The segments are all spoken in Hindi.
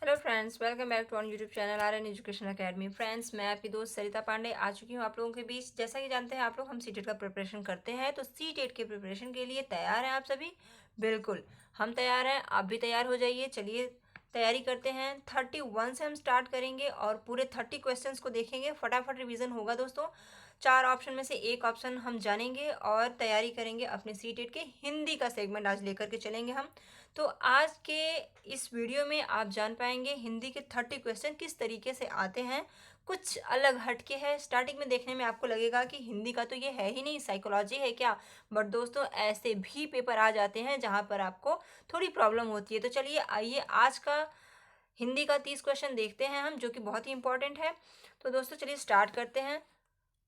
Hello friends, welcome back to on YouTube channel R N. Education academy. Friends, मैं आपकी दोस्त सरिता पांडे आ चुकी हूँ आप लोगों के बीच। जैसा कि जानते हैं आप लोग, हम सीटेट का प्रिपरेशन करते हैं, तो सीटेट के प्रिपरेशन के लिए तैयार हैं आप सभी? बिल्कुल, हम तैयार हैं, आप भी तैयार हो जाइए। चलिए तैयारी करते हैं। 31 से हम स्टार्ट करेंगे और पूरे 30 क्वेश्चंस को देखेंगे। फटाफट रिवीजन होगा दोस्तों। 4 ऑप्शन में से एक ऑप्शन हम जानेंगे और तैयारी करेंगे अपने सीटेट के हिंदी का सेगमेंट आज लेकर के चलेंगे हम। तो आज के इस वीडियो में आप जान पाएंगे हिंदी के 30 क्वेश्चन किस तरीके से आते हैं। कुछ अलग हटके है। स्टार्टिंग में देखने में आपको लगेगा कि हिंदी का तो ये है ही नहीं, साइकोलॉजी है क्या। बट दोस्तों, ऐसे भी पेपर आ जाते हैं जहां पर आपको थोड़ी प्रॉब्लम होती है। तो चलिए आइए आज का हिंदी का 30 क्वेश्चन देखते हैं हम, जो कि बहुत ही इंपॉर्टेंट है। तो दोस्तों चलिए स्टार्ट करते हैं।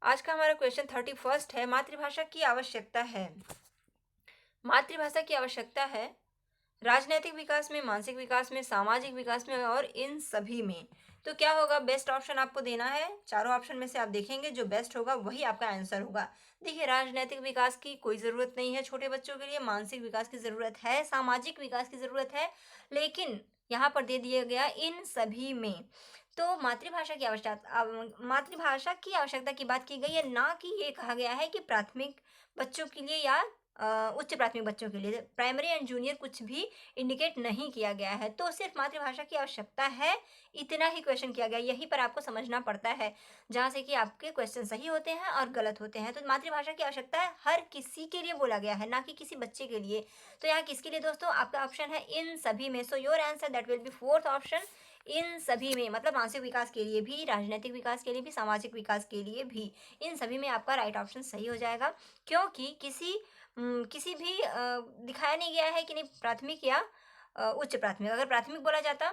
आज का हमारा क्वेश्चन 31 है, मातृभाषा की आवश्यकता है। मातृभाषा की आवश्यकता है राजनैतिक विकास में, मानसिक विकास में, सामाजिक विकास में और इन सभी में। तो क्या होगा, बेस्ट ऑप्शन आपको देना है। चारों ऑप्शन में से आप देखेंगे जो बेस्ट होगा वही आपका आंसर होगा। देखिए, राजनैतिक विकास की कोई ज़रूरत नहीं है छोटे बच्चों के लिए, मानसिक विकास की ज़रूरत है, सामाजिक विकास की ज़रूरत है, लेकिन यहाँ पर दे दिया गया इन सभी में। तो मातृभाषा की आवश्यकता की बात की गई है, ना कि ये कहा गया है कि प्राथमिक बच्चों के लिए या उच्च प्राथमिक बच्चों के लिए। प्राइमरी एंड जूनियर कुछ भी इंडिकेट नहीं किया गया है। तो सिर्फ मातृभाषा की आवश्यकता है, इतना ही क्वेश्चन किया गया। यहीं पर आपको समझना पड़ता है, जहाँ से कि आपके क्वेश्चन सही होते हैं और गलत होते हैं। तो मातृभाषा की आवश्यकता है हर किसी के लिए बोला गया है, ना कि किसी बच्चे के लिए। तो यहाँ किसके लिए दोस्तों, आपका ऑप्शन है इन सभी में। So your answer that will be fourth option, इन सभी में। मतलब मानसिक विकास के लिए भी, राजनीतिक विकास के लिए भी, सामाजिक विकास के लिए भी, इन सभी में आपका राइट ऑप्शन सही हो जाएगा। क्योंकि किसी भी दिखाया नहीं गया है कि नहीं प्राथमिक या उच्च प्राथमिक। अगर प्राथमिक बोला जाता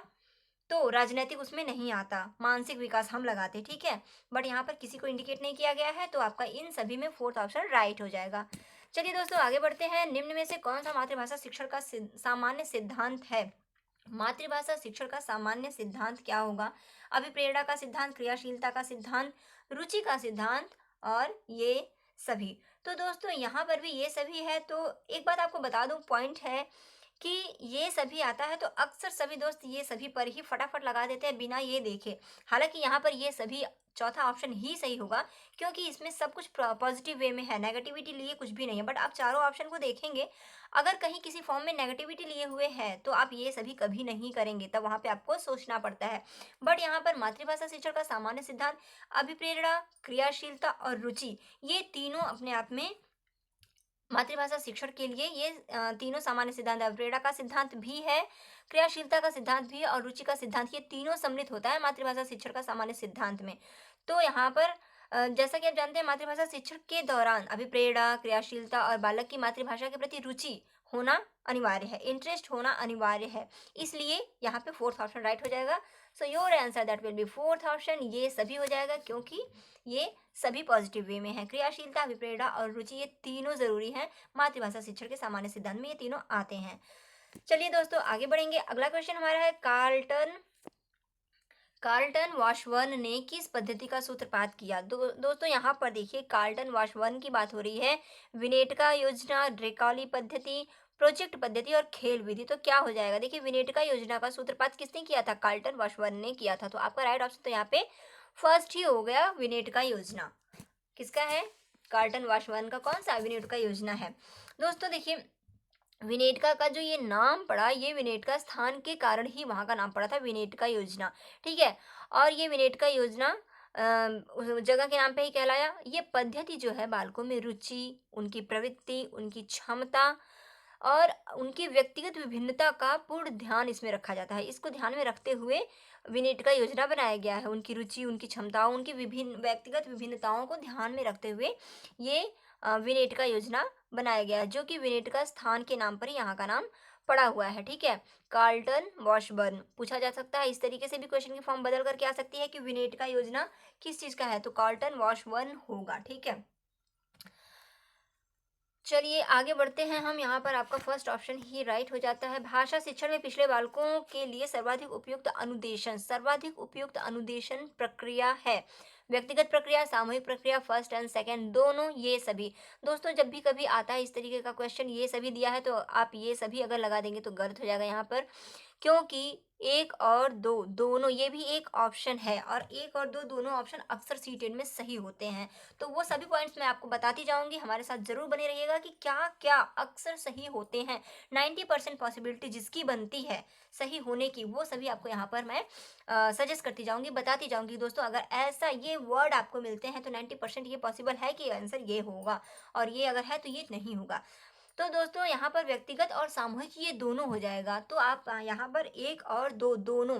तो राजनैतिक उसमें नहीं आता, मानसिक विकास हम लगाते, ठीक है। बट यहाँ पर किसी को इंडिकेट नहीं किया गया है, तो आपका इन सभी में फोर्थ ऑप्शन राइट हो जाएगा। चलिए दोस्तों आगे बढ़ते हैं। निम्न में से कौन सा मातृभाषा शिक्षण का सामान्य सिद्धांत है। मातृभाषा शिक्षण का सामान्य सिद्धांत क्या होगा। अभिप्रेरणा का सिद्धांत, क्रियाशीलता का सिद्धांत, रुचि का सिद्धांत और ये सभी। तो दोस्तों यहाँ पर भी ये सभी है। तो एक बात आपको बता दूं, पॉइंट है कि ये सभी आता है तो अक्सर सभी दोस्त ये सभी पर ही फटाफट लगा देते हैं बिना ये देखे। हालांकि यहाँ पर ये सभी चौथा ऑप्शन ही सही होगा, क्योंकि इसमें सब कुछ पॉजिटिव वे में है, नेगेटिविटी लिए कुछ भी नहीं है। बट आप चारों ऑप्शन को देखेंगे, अगर कहीं किसी फॉर्म में नेगेटिविटी लिए हुए हैं तो आप ये सभी कभी नहीं करेंगे, तब वहां पे आपको सोचना पड़ता है। बट यहाँ पर मातृभाषा शिक्षण का सामान्य सिद्धांत, अभिप्रेरणा, क्रियाशीलता और रुचि, ये तीनों अपने आप में मातृभाषा शिक्षण के लिए ये तीनों सामान्य सिद्धांत है। प्रेरणा का सिद्धांत भी है, क्रियाशीलता का सिद्धांत भी है और रुचि का सिद्धांत, ये तीनों सम्मिलित होता है मातृभाषा शिक्षण का सामान्य सिद्धांत में। तो यहाँ पर जैसा कि आप जानते हैं, मातृभाषा शिक्षण के दौरान अभिप्रेरणा, क्रियाशीलता और बालक की मातृभाषा के प्रति रुचि होना अनिवार्य है, इंटरेस्ट होना अनिवार्य है। इसलिए यहाँ पे फोर्थ ऑप्शन राइट हो जाएगा। सो your answer that will be fourth option, ये सभी हो जाएगा, क्योंकि ये सभी पॉजिटिव वे में है। क्रियाशीलता, अभिप्रेरणा और रुचि, ये तीनों जरूरी हैं मातृभाषा शिक्षण के सामान्य सिद्धांत में, ये तीनों आते हैं। चलिए दोस्तों आगे बढ़ेंगे। अगला क्वेश्चन हमारा है, कार्लटन वाशबर्न ने किस पद्धति का सूत्रपात किया। दोस्तों यहाँ पर देखिए, कार्लटन वाशबर्न की बात हो रही है। विनेटका योजना, ड्रेकौली पद्धति, प्रोजेक्ट पद्धति और खेल विधि। तो क्या हो जाएगा, देखिए विनेटका योजना का सूत्रपात किसने किया था, कार्लटन वाशबर्न ने किया था। तो आपका राइट ऑप्शन तो यहाँ पे फर्स्ट ही हो गया, विनेटका योजना। किसका है, कार्लटन वाशबर्न का कौन सा विनेटका योजना है। दोस्तों देखिए, विनेटका का जो ये नाम पड़ा, ये विनेटका स्थान के कारण ही वहाँ का नाम पड़ा था विनेटका योजना, ठीक है। और ये विनेटका योजना उस जगह के नाम पे ही कहलाया। ये पद्धति जो है बालकों में रुचि, उनकी प्रवृत्ति, उनकी क्षमता और उनकी व्यक्तिगत विभिन्नता का पूर्ण ध्यान इसमें रखा जाता है। इसको ध्यान में रखते हुए विनेटका योजना बनाया गया है। उनकी रुचि, उनकी क्षमताओं, उनकी विभिन्न व्यक्तिगत विभिन्नताओं को ध्यान में रखते हुए ये विनेटका योजना बनाया गया है, जो कि विनेटका स्थान के नाम पर ही यहाँ का नाम पड़ा हुआ है, ठीक है। कार्लटन वॉशबर्न पूछा जा सकता है, इस तरीके से भी क्वेश्चन की फॉर्म बदल करके आ सकती है कि विनेटका योजना किस चीज का है, तो कार्लटन वॉशबर्न होगा, ठीक है। चलिए आगे बढ़ते हैं हम। यहाँ पर आपका फर्स्ट ऑप्शन ही राइट हो जाता है। भाषा शिक्षण में पिछड़े बालकों के लिए सर्वाधिक उपयुक्त अनुदेशन प्रक्रिया है। व्यक्तिगत प्रक्रिया, सामूहिक प्रक्रिया, फर्स्ट एंड सेकंड दोनों, ये सभी। दोस्तों जब भी कभी आता है इस तरीके का क्वेश्चन, ये सभी दिया है, तो आप ये सभी अगर लगा देंगे तो गलत हो जाएगा यहाँ पर। क्योंकि 1 और 2 दोनों ये भी एक ऑप्शन है और 1 और 2 दोनों ऑप्शन अक्सर सीटेड में सही होते हैं। तो वो सभी पॉइंट्स मैं आपको बताती जाऊँगी, हमारे साथ ज़रूर बने रहिएगा कि क्या-क्या अक्सर सही होते हैं। 90% पॉसिबिलिटी जिसकी बनती है सही होने की, वो सभी आपको यहाँ पर मैं सजेस्ट करती जाऊँगी, बताती जाऊँगी। दोस्तों अगर ऐसा ये वर्ड आपको मिलते हैं तो 90% ये पॉसिबल है कि आंसर ये होगा और ये अगर है तो ये नहीं होगा। तो दोस्तों यहाँ पर व्यक्तिगत और सामूहिक ये दोनों हो जाएगा। तो आप यहाँ पर 1 और 2 दोनों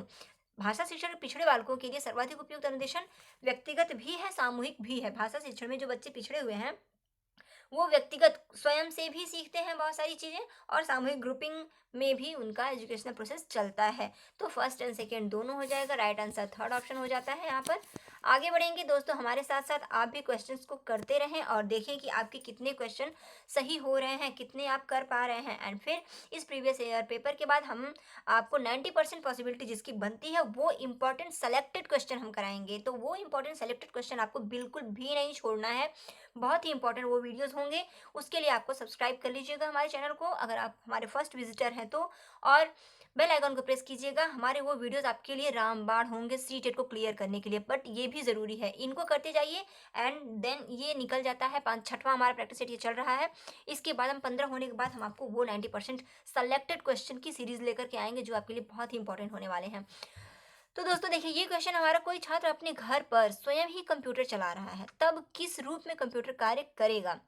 भाषा शिक्षण के पिछड़े बालकों के लिए सर्वाधिक उपयुक्त अनुदेशन व्यक्तिगत भी है, सामूहिक भी है। भाषा शिक्षण में जो बच्चे पिछड़े हुए हैं वो व्यक्तिगत स्वयं से भी सीखते हैं बहुत सारी चीज़ें और सामूहिक ग्रुपिंग में भी उनका एजुकेशनल प्रोसेस चलता है। तो फर्स्ट एंड सेकंड दोनों हो जाएगा, राइट आंसर थर्ड ऑप्शन हो जाता है यहाँ पर। आगे बढ़ेंगे दोस्तों, हमारे साथ साथ आप भी क्वेश्चंस को करते रहें और देखें कि आपके कितने क्वेश्चन सही हो रहे हैं, कितने आप कर पा रहे हैं। एंड फिर इस प्रीवियस ईयर पेपर के बाद हम आपको 90% पॉसिबिलिटी जिसकी बनती है वो इंपॉर्टेंट सेलेक्टेड क्वेश्चन हम कराएंगे। तो वो इंपॉर्टेंट सेलेक्टेड क्वेश्चन आपको बिल्कुल भी नहीं छोड़ना है, बहुत ही इंपॉर्टेंट वो वीडियोस होंगे। उसके लिए आपको सब्सक्राइब कर लीजिएगा हमारे चैनल को अगर आप हमारे फर्स्ट विजिटर हैं तो, और बेल आइकन को प्रेस कीजिएगा। हमारे वो वीडियोस आपके लिए रामबाण होंगे सीटेट को क्लियर करने के लिए, बट ये भी ज़रूरी है, इनको करते जाइए एंड देन ये निकल जाता है। 5 छठवां हमारा प्रैक्टिस सेट ये चल रहा है। इसके बाद हम 15 होने के बाद हम आपको वो 90% सेलेक्टेड क्वेश्चन की सीरीज लेकर के आएंगे जो आपके लिए बहुत ही इंपॉर्टेंट होने वाले हैं। तो दोस्तों देखिए, ये क्वेश्चन हमारा, कोई छात्र अपने घर पर स्वयं ही कंप्यूटर चला रहा है तब किस रूप में कंप्यूटर कार्य करेगा।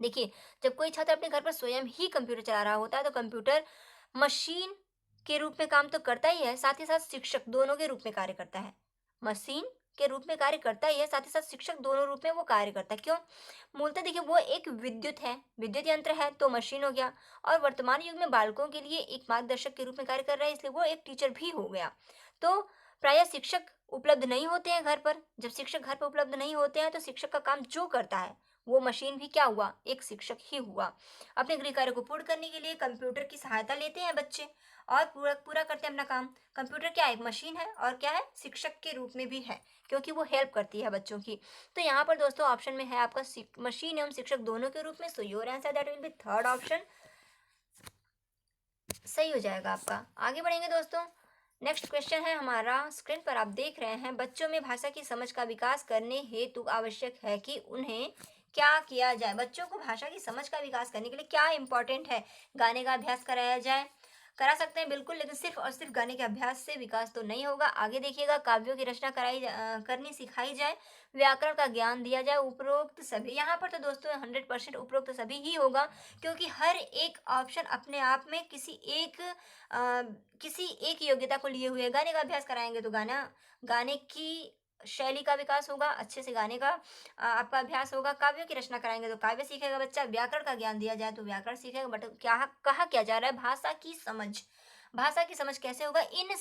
देखिए, जब कोई छात्र अपने घर पर स्वयं ही कंप्यूटर चला रहा होता है तो कंप्यूटर मशीन के रूप में काम तो करता ही है, साथ ही साथ शिक्षक दोनों के रूप में कार्य करता है। मशीन के रूप में कार्य करता ही है, साथ ही साथ शिक्षक दोनों रूप में वो कार्य करता है। क्यों? मूलतः देखिए, वो एक विद्युत है, विद्युत यंत्र है तो मशीन हो गया, और वर्तमान युग में बालकों के लिए एक मार्गदर्शक के रूप में कार्य कर रहा है, इसलिए वो एक टीचर भी हो गया। तो प्रायः शिक्षक उपलब्ध नहीं होते हैं घर पर। जब शिक्षक घर पर उपलब्ध नहीं होते हैं तो शिक्षक का काम जो करता है वो मशीन भी क्या हुआ, एक शिक्षक ही हुआ। अपने गृह कार्य को पूर्ण करने के लिए कंप्यूटर की सहायता लेते हैं बच्चे और पूरा पूरा करते हैं अपना काम। कंप्यूटर क्या है, एक मशीन है और क्या है, शिक्षक के रूप में भी है, क्योंकि वो हेल्प करती है बच्चों की। तो यहाँ पर दोस्तों ऑप्शन में है आपका मशीन एवं शिक्षक दोनों के रूप में। So your answer that will B third option सही हो जाएगा आपका। आगे बढ़ेंगे दोस्तों, नेक्स्ट क्वेश्चन है हमारा, स्क्रीन पर आप देख रहे हैं, बच्चों में भाषा की समझ का विकास करने हेतु आवश्यक है कि उन्हें क्या किया जाए। बच्चों को भाषा की समझ का विकास करने के लिए क्या इंपॉर्टेंट है, गाने का अभ्यास कराया जाए, करा सकते हैं बिल्कुल, लेकिन सिर्फ और सिर्फ गाने के अभ्यास से विकास तो नहीं होगा। आगे देखिएगा, काव्यों की रचना करनी सिखाई जाए, व्याकरण का ज्ञान दिया जाए, उपरोक्त सभी। यहाँ पर तो दोस्तों 100% उपरोक्त सभी ही होगा, क्योंकि हर एक ऑप्शन अपने आप में किसी एक योग्यता को लिए हुए है। गाने का अभ्यास कराएंगे तो गाने की शैली का विकास होगा, अच्छे से गाने का आपका अभ्यास होगा। काव्यों की रचना कराएंगे तो काव्य सीखेगा बच्चा, व्याकरण का ज्ञान दिया जाए तो व्याकरण सीखेगा। बट क्या कहा क्या जा रहा है, भाषा की समझ। भाषा की समझ कैसे होगा, इन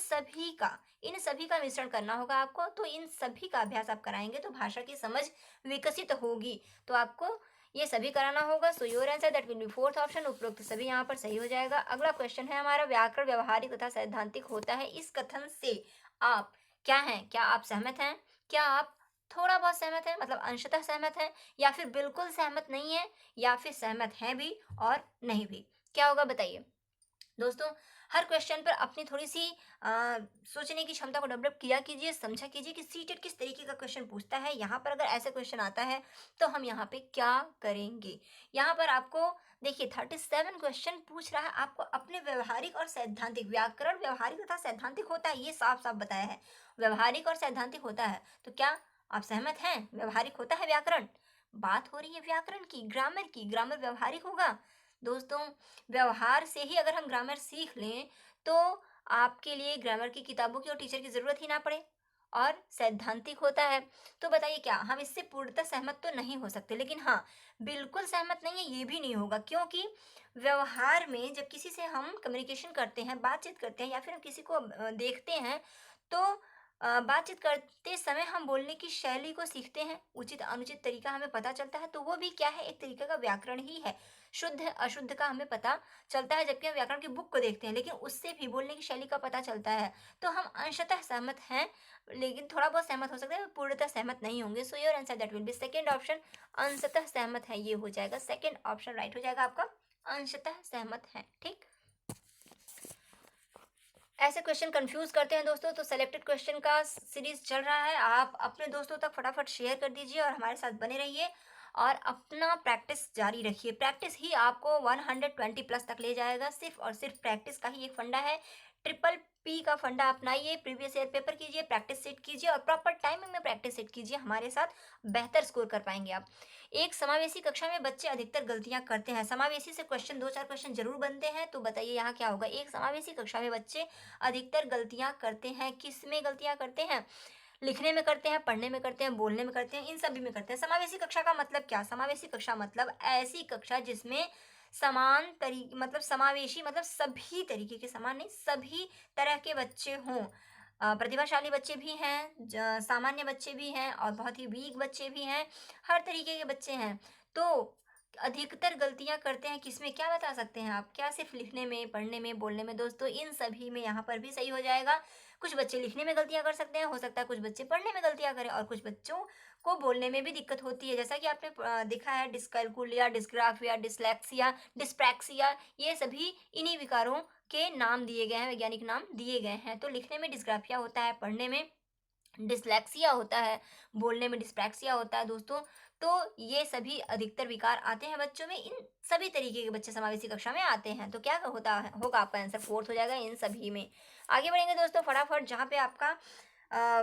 सभी का मिश्रण करना होगा आपको। तो इन सभी का अभ्यास आप कराएंगे तो भाषा की समझ विकसित होगी। तो आपको ये सभी कराना होगा। सो your answer that will be fourth option, उपरोक्त सभी यहाँ पर सही हो जाएगा। अगला क्वेश्चन है हमारा, व्याकरण व्यवहारिक तथा सैद्धांतिक होता है, इस कथन से आप क्या हैं, क्या आप सहमत हैं, क्या आप थोड़ा बहुत सहमत हैं, मतलब अंशतः सहमत हैं, या फिर बिल्कुल सहमत नहीं है, या फिर सहमत हैं भी और नहीं भी। क्या होगा बताइए दोस्तों। हर क्वेश्चन पर अपनी थोड़ी सी सोचने की क्षमता को डेवलप किया कीजिए, समझा कीजिए कि सीटेट किस तरीके का क्वेश्चन पूछता है। यहाँ पर अगर ऐसे क्वेश्चन आता है तो हम यहाँ पे क्या करेंगे। यहाँ पर आपको देखिए 37 क्वेश्चन पूछ रहा है, आपको अपने व्यवहारिक और सैद्धांतिक, व्याकरण व्यवहारिक तथा सैद्धांतिक होता है, ये साफ साफ बताया है, व्यवहारिक और सैद्धांतिक होता है। तो क्या आप सहमत हैं, व्यवहारिक होता है व्याकरण। बात हो रही है व्याकरण की, ग्रामर की, ग्रामर व्यवहारिक होगा दोस्तों। व्यवहार से ही अगर हम ग्रामर सीख लें तो आपके लिए ग्रामर की किताबों की और टीचर की ज़रूरत ही ना पड़े। और सैद्धांतिक होता है तो बताइए, क्या हम इससे पूर्णतः सहमत तो नहीं हो सकते, लेकिन हाँ बिल्कुल सहमत नहीं है ये भी नहीं होगा, क्योंकि व्यवहार में जब किसी से हम कम्युनिकेशन करते हैं, बातचीत करते हैं, या फिर हम किसी को देखते हैं तो बातचीत करते समय हम बोलने की शैली को सीखते हैं, उचित अनुचित तरीका हमें पता चलता है, तो वो भी क्या है, एक तरीके का व्याकरण ही है। शुद्ध अशुद्ध का हमें पता चलता है जबकि हम व्याकरण की बुक को देखते हैं, लेकिन उससे भी बोलने की शैली का पता चलता है। तो हम अंशतः सहमत हैं, लेकिन थोड़ा बहुत सहमत हो सकते हैं, पूर्णतः सहमत नहीं होंगे। सो your answer that will B second option, अंशतः सहमत है, ये हो जाएगा सेकंड ऑप्शन राइट हो जाएगा आपका, अंशतः सहमत है। ठीक, ऐसे क्वेश्चन कंफ्यूज करते हैं दोस्तों, तो सेलेक्टेड क्वेश्चन का सीरीज चल रहा है, आप अपने दोस्तों तक फटाफट शेयर कर दीजिए और हमारे साथ बने रहिए और अपना प्रैक्टिस जारी रखिए। प्रैक्टिस ही आपको 120 प्लस तक ले जाएगा, सिर्फ और सिर्फ प्रैक्टिस का ही एक फंडा है। ट्रिपल पी का फंडा अपनाइए, प्रीवियस ईयर पेपर कीजिए, प्रैक्टिस सेट कीजिए और प्रॉपर टाइमिंग में प्रैक्टिस सेट कीजिए, हमारे साथ बेहतर स्कोर कर पाएंगे आप। एक समावेशी कक्षा में बच्चे अधिकतर गलतियां करते हैं। समावेशी से क्वेश्चन, दो चार क्वेश्चन जरूर बनते हैं, तो बताइए यहाँ क्या होगा। एक समावेशी कक्षा में बच्चे अधिकतर गलतियां करते हैं। किस में गलतियां करते हैं? लिखने में करते हैं, पढ़ने में करते हैं, बोलने में करते हैं, इन सभी में करते हैं। समावेशी कक्षा का मतलब क्या? समावेशी कक्षा मतलब ऐसी कक्षा जिसमें समान तरीके, मतलब समावेशी मतलब सभी तरीके के, समान नहीं, सभी तरह के बच्चे हों। प्रतिभाशाली बच्चे भी हैं, सामान्य बच्चे भी हैं और बहुत ही वीक बच्चे भी हैं, हर तरीके के बच्चे हैं। तो अधिकतर गलतियां करते हैं किसमें, क्या बता सकते हैं आप? क्या सिर्फ लिखने में, पढ़ने में, बोलने में? दोस्तों इन सभी में यहाँ पर भी सही हो जाएगा। कुछ बच्चे लिखने में गलतियां कर सकते हैं, हो सकता है कुछ बच्चे पढ़ने में गलतियां करें, और कुछ बच्चों को बोलने में भी दिक्कत होती है, जैसा कि आपने देखा है, डिस्कैलकुलिया, डिस्ग्राफिया, डिसलेक्सिया, डिस्प्रैक्सिया, ये सभी इन्हीं विकारों के नाम दिए गए हैं, वैज्ञानिक नाम दिए गए हैं। तो लिखने में डिस्ग्राफिया होता है, पढ़ने में डिसलेक्सिया होता है, बोलने में डिस्प्रैक्सिया होता है दोस्तों। तो ये सभी अधिकतर विकार आते हैं बच्चों में, इन सभी तरीके के बच्चे समावेशी कक्षा में आते हैं। तो क्या होता है, होगा आपका आंसर फोर्थ हो जाएगा इन सभी में। आगे बढ़ेंगे दोस्तों फटाफट, जहाँ पे आपका अ,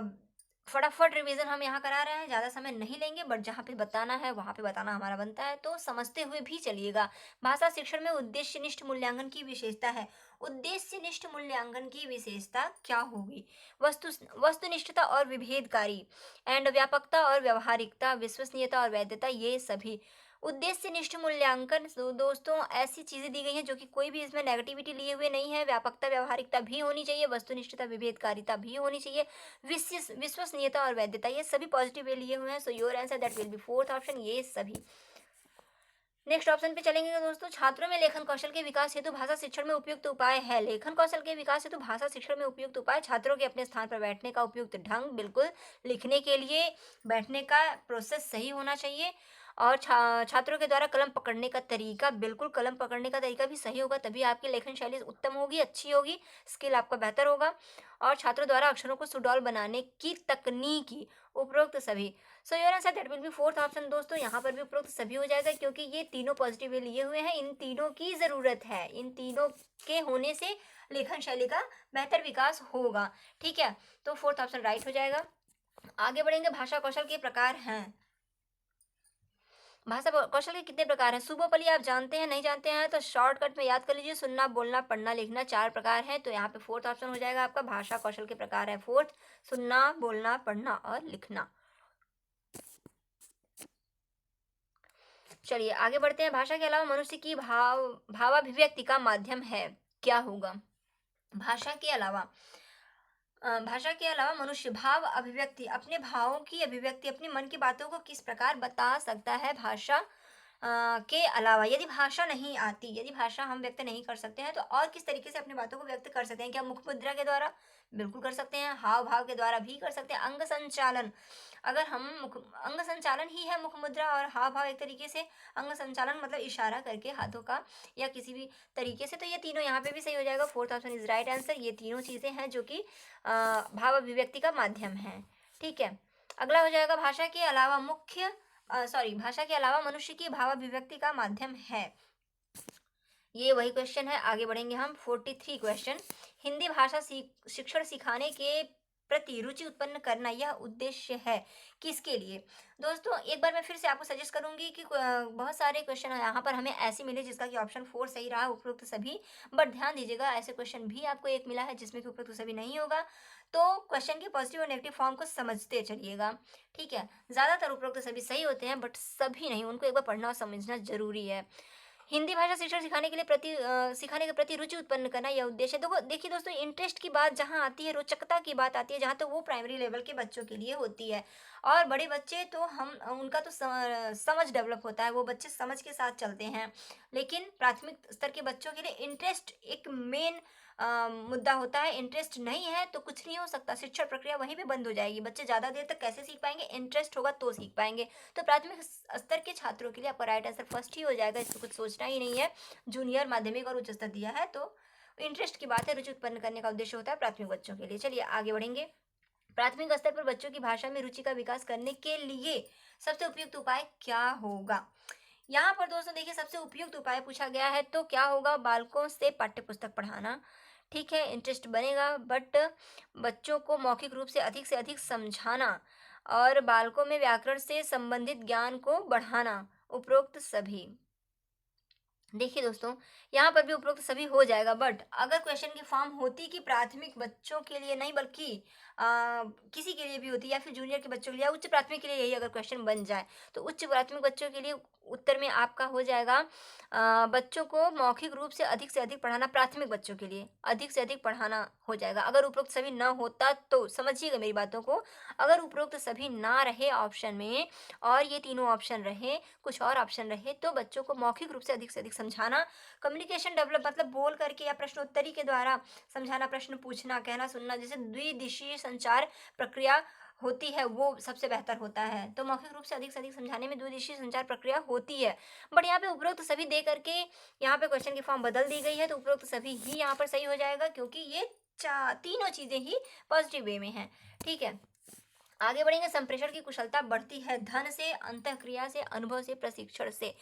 फटाफट रिवीजन हम यहाँ करा रहे हैं, ज़्यादा समय नहीं लेंगे, बट जहाँ पे बताना है वहाँ पे बताना हमारा बनता है, तो समझते हुए भी चलिएगा। भाषा शिक्षण में उद्देश्यनिष्ठ मूल्यांकन की विशेषता है। उद्देश्यनिष्ठ मूल्यांकन की विशेषता क्या होगी? वस्तु वस्तुनिष्ठता और विभेदकारी, एंड व्यापकता और व्यवहारिकता, विश्वसनीयता और वैधता, ये सभी। उद्देश्यनिष्ठ मूल्यांकन दोस्तों ऐसी चीजें दी गई हैं जो कि कोई भी इसमें नेगेटिविटी लिए हुए नहीं है। व्यापकता, व्यवहारिकता भी होनी चाहिए, वस्तुनिष्ठता, विभेदकारिता भी होनी चाहिए, विश्वसनीयता और वैधता, ये सभी पॉजिटिव वे लिए हुए हैं। सो your answer that will be fourth option, ये सभी। नेक्स्ट ऑप्शन पे चलेंगे दोस्तों, छात्रों में लेखन कौशल के विकास हेतु भाषा शिक्षण में उपयुक्त उपाय है। लेखन कौशल के विकास हेतु भाषा शिक्षण में उपयुक्त उपाय, छात्रों के अपने स्थान पर बैठने का उपयुक्त ढंग, बिल्कुल लिखने के लिए बैठने का प्रोसेस सही होना चाहिए। और छात्रों के द्वारा कलम पकड़ने का तरीका, बिल्कुल कलम पकड़ने का तरीका भी सही होगा, तभी आपकी लेखन शैली उत्तम होगी, अच्छी होगी, स्किल आपका बेहतर होगा। और छात्रों द्वारा अक्षरों को सुडौल बनाने की तकनीकी, उपरोक्त सभी। सो your answer that will be fourth option दोस्तों, यहाँ पर भी उपरोक्त सभी हो जाएगा, क्योंकि ये तीनों पॉजिटिव वे लिए हुए हैं, इन तीनों की ज़रूरत है, इन तीनों के होने से लेखन शैली का बेहतर विकास होगा। ठीक है, तो फोर्थ ऑप्शन राइट हो जाएगा। आगे बढ़ेंगे, भाषा कौशल के प्रकार हैं। भाषा कौशल के कितने प्रकार हैं? सुबोपली आप जानते हैं, नहीं जानते हैं तो शॉर्टकट में याद कर लीजिए, सुनना, बोलना, पढ़ना, लिखना, चार प्रकार हैं। तो यहाँ पे फोर्थ ऑप्शन हो जाएगा आपका, भाषा कौशल के प्रकार है फोर्थ, सुनना, बोलना, पढ़ना और लिखना। चलिए आगे बढ़ते हैं, भाषा के अलावा मनुष्य की भावाभिव्यक्ति का माध्यम है, क्या होगा? भाषा के अलावा भाषा के अलावा मनुष्य भाव अभिव्यक्ति, अपने भावों की अभिव्यक्ति, अपने मन की बातों को किस प्रकार बता सकता है भाषा के अलावा? यदि भाषा नहीं आती, यदि भाषा हम व्यक्त नहीं कर सकते हैं, तो और किस तरीके से अपनी बातों को व्यक्त कर सकते हैं? क्या मुख मुद्रा के द्वारा? बिल्कुल कर सकते हैं, हाव भाव के द्वारा भी कर सकते हैं, अंग संचालन, अगर हम अंग संचालन ही है मुख मुद्रा और हाव भाव एक तरीके से अंग संचालन, मतलब इशारा करके हाथों का या किसी भी तरीके से, तो ये तीनों यहाँ पे भी सही हो जाएगा, fourth option is right answer. ये तीनों चीजें हैं जो कि भाव अभिव्यक्ति का माध्यम है। ठीक है, अगला हो जाएगा, भाषा के अलावा भाषा के अलावा मनुष्य की भाव अभिव्यक्ति का माध्यम है। ये वही क्वेश्चन है, आगे बढ़ेंगे हम 43 क्वेश्चन। हिंदी भाषा शिक्षण सिखाने के प्रति रुचि उत्पन्न करना, यह उद्देश्य है किसके लिए? दोस्तों एक बार मैं फिर से आपको सजेस्ट करूंगी कि बहुत सारे क्वेश्चन यहाँ पर हमें ऐसे मिले जिसका कि ऑप्शन 4 सही रहा, उपरोक्त सभी, बट ध्यान दीजिएगा ऐसे क्वेश्चन भी आपको एक मिला है जिसमें कि उपरोक्त सभी नहीं होगा, तो क्वेश्चन के पॉजिटिव और नेगेटिव फॉर्म को समझते चलिएगा। ठीक है, ज्यादातर उपरोक्त सभी सही होते हैं बट सभी नहीं, उनको एक बार पढ़ना और समझना जरूरी है। हिंदी भाषा शिक्षण सिखाने के लिए सिखाने के प्रति रुचि उत्पन्न करना यह उद्देश्य है। देखो देखिए दोस्तों, इंटरेस्ट की बात जहाँ आती है, रोचकता की बात आती है जहाँ, तो वो प्राइमरी लेवल के बच्चों के लिए होती है। और बड़े बच्चे तो हम उनका तो समझ डेवलप होता है, वो बच्चे समझ के साथ चलते हैं। लेकिन प्राथमिक स्तर के बच्चों के लिए इंटरेस्ट एक मेन मुद्दा होता है। इंटरेस्ट नहीं है तो कुछ नहीं हो सकता, शिक्षण प्रक्रिया वहीं पे बंद हो जाएगी। बच्चे ज़्यादा देर तक कैसे सीख पाएंगे? इंटरेस्ट होगा तो सीख पाएंगे। तो प्राथमिक स्तर के छात्रों के लिए आपका राइट आंसर फर्स्ट ही हो जाएगा, इसमें कुछ सोचना ही नहीं है। जूनियर, माध्यमिक और उच्च स्तर दिया है तो इंटरेस्ट की बात है, रुचि उत्पन्न करने का उद्देश्य होता है प्राथमिक बच्चों के लिए। चलिए आगे बढ़ेंगे। प्राथमिक स्तर पर बच्चों की भाषा में रुचि का विकास करने के लिए सबसे उपयुक्त उपाय क्या होगा? यहाँ पर दोस्तों देखिए, सबसे उपयुक्त उपाय पूछा गया है तो क्या होगा? बालकों से पाठ्य पुस्तक पढ़ाना। ठीक है, इंटरेस्ट बनेगा, बट बच्चों को मौखिक रूप से अधिक समझाना और बालकों में व्याकरण से संबंधित ज्ञान को बढ़ाना। उपरोक्त सभी, देखिए दोस्तों, यहाँ पर भी उपरोक्त सभी हो जाएगा, बट अगर क्वेश्चन की फॉर्म होती कि प्राथमिक बच्चों के लिए नहीं बल्कि किसी के लिए भी होती, या फिर जूनियर के बच्चों के लिए या उच्च प्राथमिक के लिए, यही अगर क्वेश्चन बन जाए तो उच्च प्राथमिक बच्चों के लिए उत्तर में आपका हो जाएगा बच्चों को मौखिक रूप से अधिक पढ़ाना। प्राथमिक बच्चों के लिए अधिक से अधिक पढ़ाना हो जाएगा। अगर उपरोक्त सभी न होता तो समझिएगा मेरी बातों को, अगर उपरोक्त सभी ना रहे ऑप्शन में और ये तीनों ऑप्शन रहे, कुछ और ऑप्शन रहे, तो बच्चों को मौखिक रूप से अधिक समझाना, कम्युनिकेशन डेवलप मतलब बोल करके या प्रश्नोत्तरी के द्वारा समझाना, प्रश्न पूछना, कहना सुनना, जैसे द्विदिशीय संचार प्रक्रिया होती है वो सबसे बेहतर होता है। तो मौखिक रूप से अधिक समझाने में द्विदिशीय संचार प्रक्रिया होती है, बट यहाँ पे उपरोक्त सभी दे करके यहाँ पे क्वेश्चन की फॉर्म बदल दी गई है, तो उपरोक्त सभी ही यहाँ पर सही हो जाएगा, क्योंकि ये तीनों चीजें ही पॉजिटिव वे में हैं। ठीक है, आगे बढ़ेंगे। संप्रेषण की कुशलता बढ़ती है धन से, अंतःक्रिया से, अनुभव से, प्रशिक्षण से।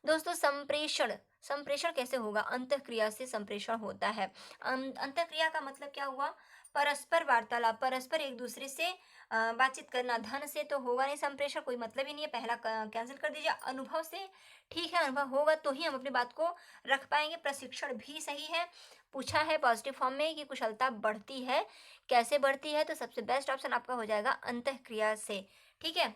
दोस्तों संप्रेषण, संप्रेषण कैसे होगा? अंतःक्रिया से संप्रेषण होता है। अंतःक्रिया का मतलब क्या हुआ? परस्पर वार्तालाप, परस्पर एक दूसरे से बातचीत करना। धन से तो होगा नहीं संप्रेषण, कोई मतलब ही नहीं है, पहला कैंसिल कर दीजिए। अनुभव से, ठीक है, अनुभव होगा तो ही हम अपनी बात को रख पाएंगे। प्रशिक्षण भी सही है, पूछा है पॉजिटिव फॉर्म में कि कुशलता बढ़ती है, कैसे बढ़ती है? तो सबसे बेस्ट ऑप्शन आपका हो जाएगा अंतःक्रिया से। ठीक है,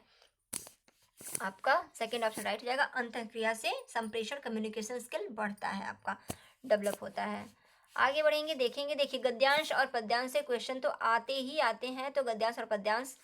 आपका सेकंड ऑप्शन राइट हो जाएगा। अंतःक्रिया से संप्रेषण, कम्युनिकेशन स्किल बढ़ता है, आपका डेवलप होता है। आगे बढ़ेंगे, देखेंगे। देखिए गद्यांश और पद्यांश से क्वेश्चन तो आते ही आते हैं, तो गद्यांश और पद्यांश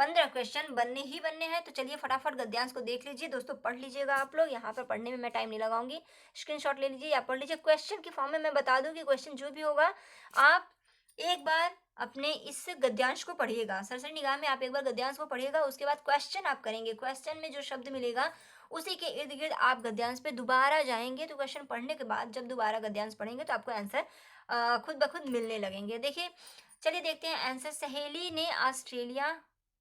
15 क्वेश्चन बनने ही बनने हैं। तो चलिए फटाफट गद्यांश को देख लीजिए दोस्तों, पढ़ लीजिएगा आप लोग, यहाँ पर पढ़ने में मैं टाइम नहीं लगाऊंगी, स्क्रीनशॉट ले लीजिए या पढ़ लीजिए। क्वेश्चन की फॉर्म में मैं बता दूं कि क्वेश्चन जो भी होगा आप एक बार अपने इस गद्यांश को पढ़िएगा, सरसरी निगाह में आप एक बार गद्यांश को पढ़िएगा, उसके बाद क्वेश्चन आप करेंगे। क्वेश्चन में जो शब्द मिलेगा उसी के इर्द गिर्द आप गद्यांश पे दोबारा जाएंगे, तो क्वेश्चन पढ़ने के बाद जब दोबारा गद्यांश पढ़ेंगे तो आपको आंसर खुद ब खुद मिलने लगेंगे। देखिए, चलिए देखते हैं आंसर। सहेली ने ऑस्ट्रेलिया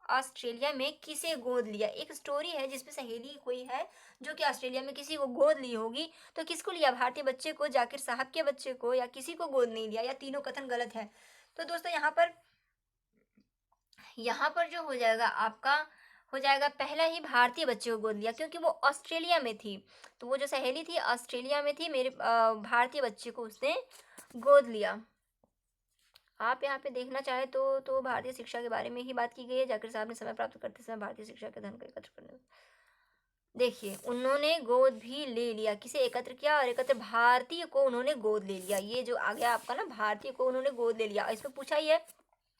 ऑस्ट्रेलिया में किसे गोद लिया? एक स्टोरी है जिसमें सहेली कोई है जो कि ऑस्ट्रेलिया में किसी को गोद ली होगी, तो किसको लिया? भारतीय बच्चे को, जाकिर साहब के बच्चे को, या किसी को गोद नहीं लिया, या तीनों कथन गलत है? तो दोस्तों यहाँ पर जो हो जाएगा आपका, हो जाएगा पहला ही, भारतीय बच्चे को गोद लिया, क्योंकि वो ऑस्ट्रेलिया में थी। तो वो जो सहेली थी ऑस्ट्रेलिया में थी, मेरे भारतीय बच्चे को उसने गोद लिया। आप यहाँ पे देखना चाहे तो भारतीय शिक्षा के बारे में ही बात की गई है। जाकिर साहब ने समय प्राप्त करते समय भारतीय शिक्षा के धन को एकत्र करने में, देखिए उन्होंने गोद भी ले लिया, किसे एकत्र किया? और एकत्र, भारतीय को उन्होंने गोद ले लिया। ये जो आ गया आपका ना, भारतीय को उन्होंने गोद ले लिया, इसमें पूछा ही है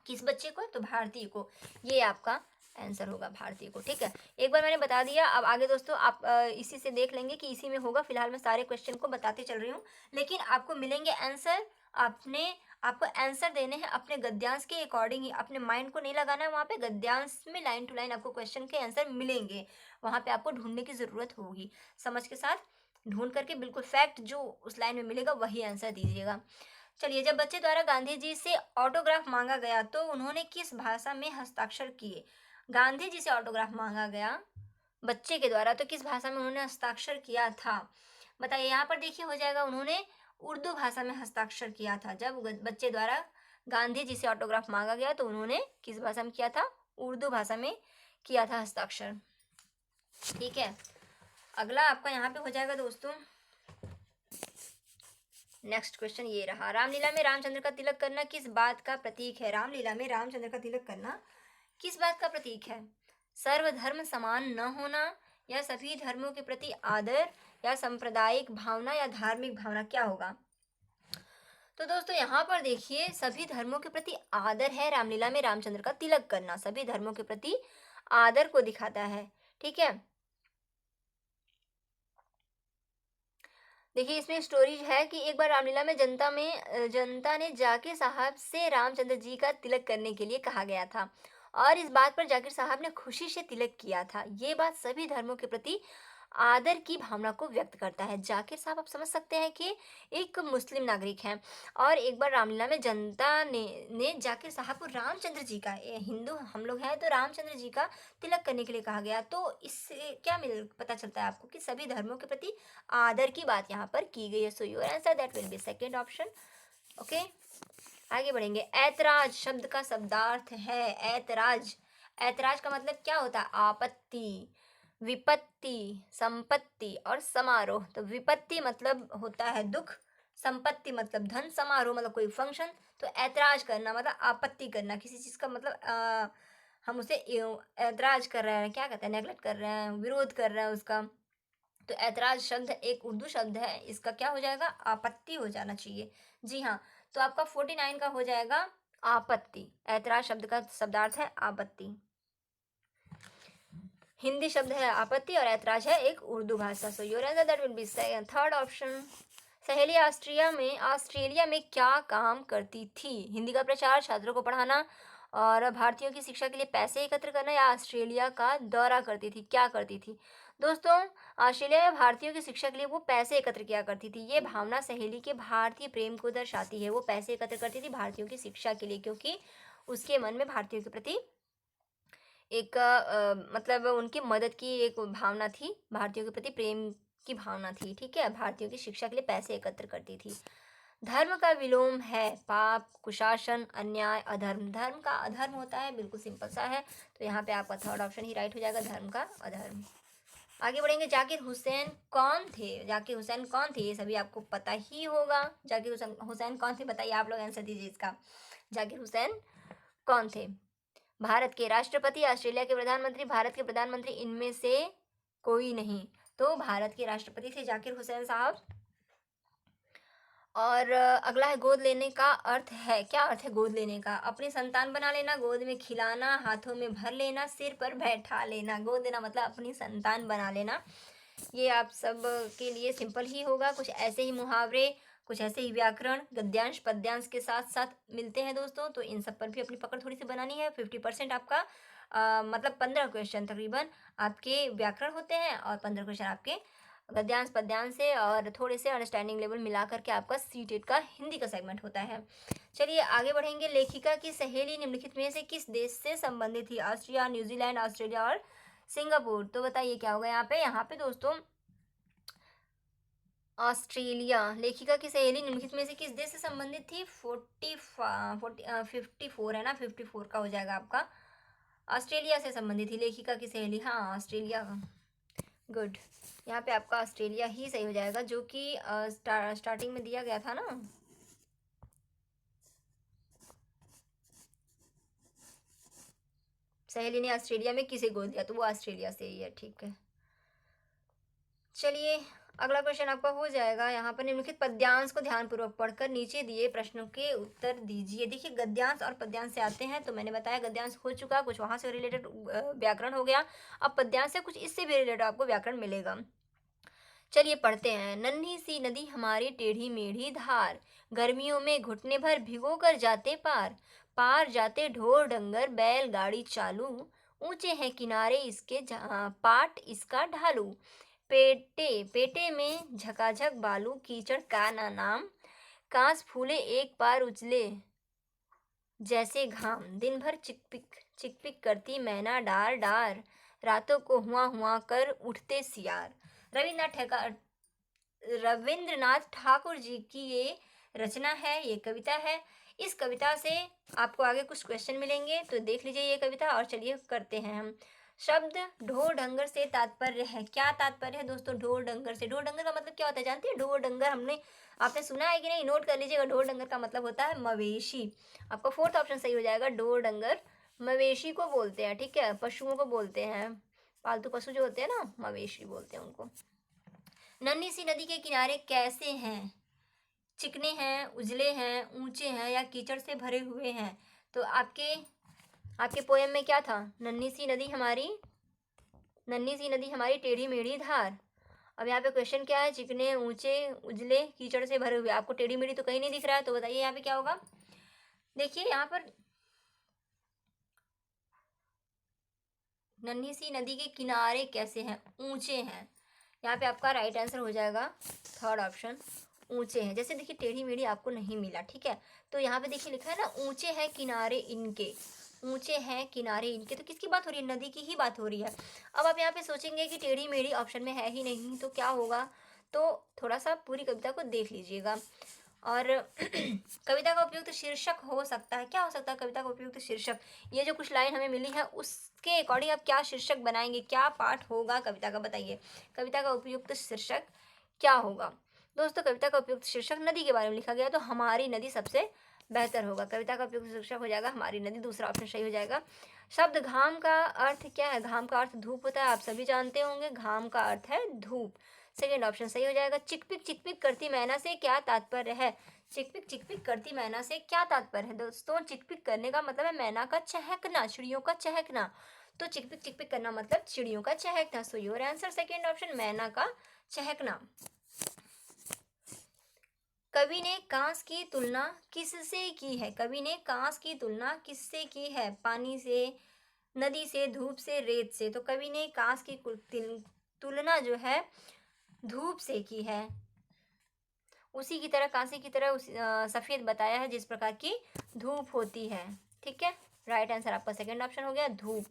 किस बच्चे को? तो भारतीय को, ये आपका आंसर होगा, भारतीय को। ठीक है, एक बार मैंने बता दिया, अब आगे दोस्तों आप इसी से देख लेंगे कि इसी में होगा। फिलहाल मैं सारे क्वेश्चन को बताते चल रही हूँ, लेकिन आपको मिलेंगे आंसर। आपको आंसर देने हैं अपने गद्यांश के अकॉर्डिंग ही, अपने माइंड को नहीं लगाना है वहाँ पे। गद्यांश में लाइन टू लाइन आपको क्वेश्चन के आंसर मिलेंगे, वहाँ पे आपको ढूंढने की ज़रूरत होगी। समझ के साथ ढूंढ करके बिल्कुल फैक्ट जो उस लाइन में मिलेगा वही आंसर दीजिएगा। चलिए, जब बच्चे द्वारा गांधी जी से ऑटोग्राफ मांगा गया तो उन्होंने किस भाषा में हस्ताक्षर किए? गांधी जी से ऑटोग्राफ मांगा गया बच्चे के द्वारा, तो किस भाषा में उन्होंने हस्ताक्षर किया था? बताइए। यहाँ पर देखिए हो जाएगा, उन्होंने उर्दू भाषा में हस्ताक्षर किया था। जब बच्चे द्वारा गांधी जी से ऑटोग्राफ मांगा गया तो उन्होंने किस भाषा में किया था? उर्दू भाषा में किया था हस्ताक्षर। ठीक है, अगला आपका यहाँ पे हो जाएगा दोस्तों, नेक्स्ट क्वेश्चन ये रहा। रामलीला में रामचंद्र का तिलक करना किस बात का प्रतीक है? रामलीला में रामचंद्र का तिलक करना किस बात का प्रतीक है? सर्वधर्म समान न होना, या सभी धर्मों के प्रति आदर, या सांप्रदायिक भावना, या धार्मिक भावना, क्या होगा? तो दोस्तों यहाँ पर देखिए, सभी धर्मों के प्रति आदर है। रामलीला में रामचंद्र का तिलक करना सभी धर्मों के प्रति आदर को दिखाता है। ठीक है, देखिए इसमें स्टोरी है कि एक बार रामलीला में जनता ने जाकिर साहब से रामचंद्र जी का तिलक करने के लिए कहा गया था, और इस बात पर जाकिर साहब ने खुशी से तिलक किया था। ये बात सभी धर्मों के प्रति आदर की भावना को व्यक्त करता है। जाकिर साहब आप समझ सकते हैं कि एक मुस्लिम नागरिक हैं और एक बार रामलीला में जनता ने जाकिर साहब को रामचंद्र जी का, हिंदू हम लोग हैं तो रामचंद्र जी का तिलक करने के लिए कहा गया। तो इससे क्या मिल पता चलता है आपको कि सभी धर्मों के प्रति आदर की बात यहाँ पर की गई है। सो your answer that will B second option. Okay, आगे बढ़ेंगे। ऐतराज शब्द का शब्दार्थ है ऐतराज। ऐतराज का मतलब क्या होता है? आपत्ति, विपत्ति, संपत्ति और समारोह। तो विपत्ति मतलब होता है दुख, संपत्ति मतलब धन, समारोह मतलब कोई फंक्शन। तो ऐतराज करना मतलब आपत्ति करना किसी चीज का, मतलब हम उसे ऐतराज कर रहे हैं, क्या कहते हैं, नेगलेक्ट कर रहे हैं, विरोध कर रहे हैं उसका। तो ऐतराज शब्द एक उर्दू शब्द है, इसका क्या हो जाएगा? आपत्ति हो जाना चाहिए। जी हाँ, तो आपका 49 का हो जाएगा आपत्ति। ऐतराज शब्द का शब्दार्थ है आपत्ति। हिंदी शब्द है आपत्ति और ऐतराज है एक उर्दू भाषा। सो your answer that will B third option. सहेली ऑस्ट्रेलिया में क्या काम करती थी? हिंदी का प्रचार, छात्रों को पढ़ाना और भारतीयों की शिक्षा के लिए पैसे एकत्र करना, या ऑस्ट्रेलिया का दौरा करती थी? क्या करती थी दोस्तों? ऑस्ट्रेलिया में भारतीयों की शिक्षा के लिए वो पैसे एकत्र किया करती थी। ये भावना सहेली के भारतीय प्रेम को दर्शाती है। वो पैसे एकत्र करती थी भारतीयों की शिक्षा के लिए, क्योंकि उसके मन में भारतीयों के प्रति एक मतलब उनकी मदद की एक भावना थी, भारतीयों के प्रति प्रेम की भावना थी। ठीक है, भारतीयों की शिक्षा के लिए पैसे एकत्र करती थी। धर्म का विलोम है पाप, कुशासन, अन्याय, अधर्म। धर्म का अधर्म होता है, बिल्कुल सिंपल सा है। तो यहाँ पे आपका थर्ड ऑप्शन ही राइट हो जाएगा, धर्म का अधर्म। आगे बढ़ेंगे। जाकिर हुसैन कौन थे? जाकिर हुसैन कौन थे? ये सभी आपको पता ही होगा। जाकिर हुसैन कौन थे? बताइए, आप लोग आंसर दीजिए इसका। जाकिर हुसैन कौन थे? भारत के राष्ट्रपति, ऑस्ट्रेलिया के प्रधानमंत्री, भारत के प्रधानमंत्री, इनमें से कोई नहीं। तो भारत के राष्ट्रपति थे जाकिर हुसैन साहब। और अगला है गोद लेने का अर्थ है। क्या अर्थ है गोद लेने का? अपनी संतान बना लेना, गोद में खिलाना, हाथों में भर लेना, सिर पर बैठा लेना। गोद लेना मतलब अपनी संतान बना लेना। ये आप सब के लिए सिंपल ही होगा। कुछ ऐसे ही मुहावरे, कुछ ऐसे ही व्याकरण गद्यांश पद्यांश के साथ साथ मिलते हैं दोस्तों। तो इन सब पर भी अपनी पकड़ थोड़ी सी बनानी है। 50% आपका मतलब 15 क्वेश्चन तकरीबन आपके व्याकरण होते हैं और 15 क्वेश्चन आपके गद्यांश पद्यांश से और थोड़े से अंडरस्टैंडिंग लेवल मिला करके आपका सीटेट का हिंदी का सेगमेंट होता है। चलिए आगे बढ़ेंगे। लेखिका की सहेली निम्नलिखित में से किस देश से संबंधित थी? ऑस्ट्रिया, न्यूजीलैंड, ऑस्ट्रेलिया और सिंगापुर। तो बताइए क्या होगा यहाँ पे? यहाँ पे दोस्तों ऑस्ट्रेलिया। लेखिका की सहेली निम्नलिखित में से किस देश से संबंधित थी? 54 है ना, 54 का हो जाएगा आपका। ऑस्ट्रेलिया से संबंधित थी लेखिका की सहेली। हाँ, ऑस्ट्रेलिया। गुड, यहाँ पे आपका ऑस्ट्रेलिया ही सही हो जाएगा, जो कि स्टार्टिंग में दिया गया था ना। सहेली ने ऑस्ट्रेलिया में किसे गोद लिया, तो वो ऑस्ट्रेलिया से ही है। ठीक है, चलिए अगला क्वेश्चन आपका हो जाएगा। यहाँ पर निम्नलिखित पद्यांश को ध्यानपूर्वक पढ़कर नीचे दिए प्रश्नों के उत्तर दीजिए। देखिए गद्यांश और पद्यांश से आते हैं, तो मैंने बताया गद्यांश हो चुका, कुछ वहां से रिलेटेड व्याकरण हो गया। अब पद्यांश से कुछ इससे भी रिलेटेड आपको व्याकरण मिलेगा। चलिए पढ़ते हैं। नन्ही सी नदी हमारी टेढ़ी मेढ़ी धार, गर्मियों में घुटने भर भिगो कर जाते पार, पार जाते ढोर डंगर बैल गाड़ी चालू, ऊंचे हैं किनारे इसके पाट इसका ढालू, पेटे पेटे में झकाझक बालू, कीचड़ का ना नाम, कांस फूले एक पार उछले जैसे घाम, दिन भर चिकपिक चिकपिक करती मैना डार डार, रातों को हुआ कर उठते सियार। रविंद्रनाथ ठाकुर जी की ये रचना है, ये कविता है। इस कविता से आपको आगे कुछ क्वेश्चन मिलेंगे, तो देख लीजिए ये कविता और चलिए करते हैं हम। शब्द ढोर डंगर से तात्पर्य है। क्या तात्पर्य है दोस्तों ढोर डंगर से? ढोर डंगर का मतलब क्या होता है जानते हैं? ढोर डंगर आपने सुना है कि नहीं? नोट कर लीजिएगा। ढोर डंगर का मतलब होता है मवेशी। आपका फोर्थ ऑप्शन सही हो जाएगा। ढोर डंगर मवेशी को बोलते हैं। ठीक है, पशुओं को बोलते हैं, पालतू पशु जो होते हैं ना, मवेशी बोलते हैं उनको। नन्ही सी नदी के किनारे कैसे हैं? चिकने हैं, उजले हैं, ऊंचे हैं या कीचड़ से भरे हुए हैं? तो आपके आपके पोएम में क्या था? नन्ही सी नदी हमारी टेढ़ी मेढ़ी धार। अब यहाँ पे क्वेश्चन क्या है? चिकने, ऊंचे, उजले, कीचड़ से भरे हुए। आपको टेढ़ी मेढ़ी तो कहीं नहीं दिख रहा है, तो बताइए यहाँ पे क्या होगा? देखिए यहाँ पर नन्ही सी नदी के किनारे कैसे हैं? ऊंचे हैं। यहाँ पे आपका राइट आंसर हो जाएगा थर्ड ऑप्शन, ऊंचे हैं। जैसे देखिए टेढ़ी मेढ़ी आपको नहीं मिला, ठीक है, तो यहाँ पे देखिए लिखा है ना, ऊंचे हैं किनारे इनके, ऊंचे हैं किनारे इनके, तो किसकी बात हो रही है? नदी की ही बात हो रही है। अब आप यहाँ पे सोचेंगे कि टेढ़ी मेढ़ी ऑप्शन में है ही नहीं तो क्या होगा, तो थोड़ा सा पूरी कविता को देख लीजिएगा। और कविता का उपयुक्त शीर्षक हो सकता है, क्या हो सकता है कविता का उपयुक्त शीर्षक? ये जो कुछ लाइन हमें मिली है उसके अकॉर्डिंग आप क्या शीर्षक बनाएंगे, क्या पाठ होगा कविता का, बताइए। कविता का उपयुक्त शीर्षक क्या होगा? दोस्तों कविता का उपयुक्त शीर्षक नदी के बारे में लिखा गया, तो हमारी नदी सबसे बेहतर होगा। कविता का उपयुक्त शीर्षक हो जाएगा हमारी नदी, दूसरा ऑप्शन सही हो जाएगा। शब्द घाम का अर्थ क्या है? घाम का अर्थ धूप होता है, आप सभी जानते होंगे, घाम का अर्थ है धूप। सेकेंड ऑप्शन सही हो जाएगा। चिकपिक करती मैना से क्या तात्पर्य है? चिकपिक करती मैना से क्या तात्पर्य है? दोस्तों चिकपिक करने का मतलब है मैना का चहकना, चिड़ियों का चहकना, तो चिकपिक करना मतलब चिड़ियों का चहकना। So your answer second option, मैना का चहकना। कवि ने कांस की तुलना किससे की है? कवि ने कांस की तुलना किससे की है? पानी से, नदी से, धूप से, रेत से। तो कवि ने कांस की तुलना जो है धूप से की है। उसी की तरह, कांसे की तरह सफेद बताया है जिस प्रकार की धूप होती है। ठीक है, राइट आंसर आपका सेकंड ऑप्शन हो गया, धूप।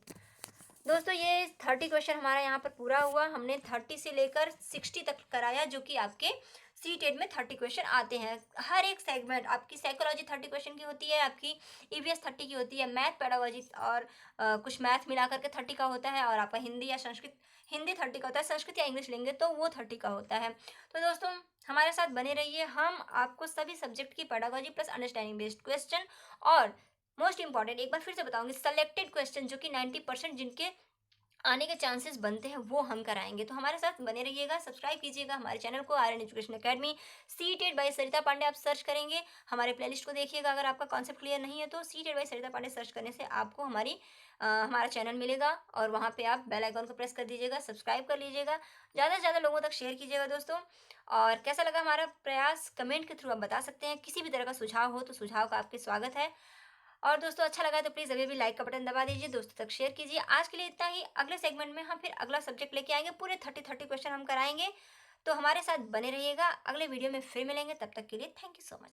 दोस्तों ये 30 क्वेश्चन हमारा यहाँ पर पूरा हुआ। हमने 30 से लेकर 60 तक कराया, जो कि आपके सी टेट में 30 क्वेश्चन आते हैं। हर एक सेगमेंट, आपकी साइकोलॉजी 30 क्वेश्चन की होती है, आपकी ईवीएस 30 की होती है, मैथ पेडागोजी और कुछ मैथ मिला करके 30 का होता है, और आपका हिंदी या संस्कृत, हिंदी 30 का होता है, संस्कृत या इंग्लिश लेंगे तो वो 30 का होता है। तो दोस्तों हमारे साथ बने रहिए, हम आपको सभी सब्जेक्ट की pedagogy plus understanding based question, और मोस्ट इंपॉर्टेंट एक बार फिर से बताऊंगी, सेलेक्टेड क्वेश्चन जो कि 90% जिनके आने के चांसेस बनते हैं वो हम कराएंगे। तो हमारे साथ बने रहिएगा, सब्सक्राइब कीजिएगा हमारे चैनल को, Aryan education academy C TET by Sarita Pandey आप सर्च करेंगे, हमारे प्लेलिस्ट को देखिएगा। अगर आपका कॉन्सेप्ट क्लियर नहीं है तो C TET by Sarita Pandey search करने से आपको हमारा चैनल मिलेगा, और वहाँ पे आप बेल आइकन को प्रेस कर दीजिएगा, सब्सक्राइब कर लीजिएगा, ज़्यादा से ज़्यादा लोगों तक शेयर कीजिएगा दोस्तों। और कैसा लगा हमारा प्रयास कमेंट के थ्रू आप बता सकते हैं। किसी भी तरह का सुझाव हो तो सुझाव का आपके स्वागत है। और दोस्तों अच्छा लगा तो प्लीज़ अभी भी लाइक का बटन दबा दीजिए, दोस्तों तक शेयर कीजिए। आज के लिए इतना ही, अगले सेगमेंट में हम फिर अगला सब्जेक्ट लेके आएंगे, पूरे 30 क्वेश्चन हम कराएंगे। तो हमारे साथ बने रहिएगा, अगले वीडियो में फिर मिलेंगे, तब तक के लिए थैंक यू सो मच।